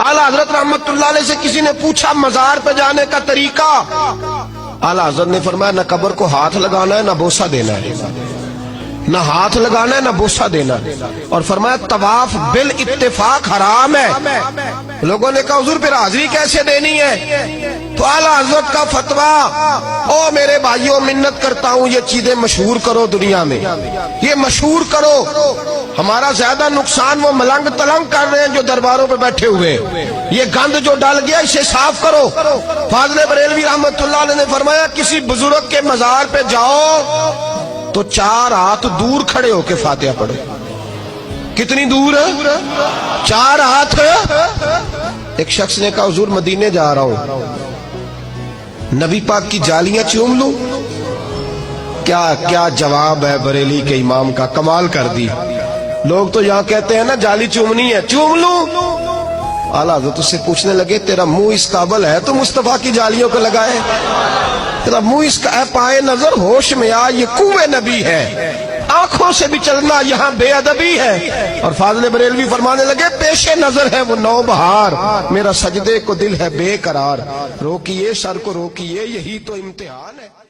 आला हजरत रहमतुल्लाह अलैह से किसी ने पूछा मजार पे जाने का तरीका, आला हजरत ने फरमाया न कब्र को हाथ लगाना है, न बोसा देना है, न हाथ लगाना है, न बोसा देना है। और फरमाया तवाफ बिल इत्तेफाक हराम है। लोगों ने कहा हुजूर फिर हाजिरी कैसे देनी है? तो आला हजरत का फतवा, ओ मेरे भाइयों मिन्नत करता हूं ये चीजें मशहूर करो दुनिया में, ये मशहूर करो। हमारा ज्यादा नुकसान वो मलंग तलंग कर रहे हैं जो दरबारों पे बैठे हुए, ये गंद जो डल गया इसे साफ करो। फाज़िल बरेलवी रहमतुल्लाह अलैह ने फरमाया किसी बुजुर्ग के मजार पे जाओ तो 4 हाथ दूर खड़े होके फातिहा पढ़ो। कितनी दूर? 4 हाथ। एक शख्स ने कहा हुजूर मदीने जा रहा हूं, नबी पाक की जालियां चूम लूं? क्या क्या जवाब है बरेली के इमाम का, कमाल कर दी। लोग तो यहां कहते हैं ना जाली चूमनी है, चूम लूं? आला हज़रत उससे पूछने लगे तेरा मुंह इस काबिल है तो मुस्तफा की जालियों को लगाए? तेरा मुंह इसका पाए नजर, होश में आ, ये कुएं नबी है, आंखों से भी चलना यहाँ बेअदबी है। और फाज़िल बरेलवी फरमाने लगे पेशे नजर है वो नौबहार, मेरा सजदे को दिल है बेकरार, रोकिए सर को रोकिए यही तो इम्तिहान है।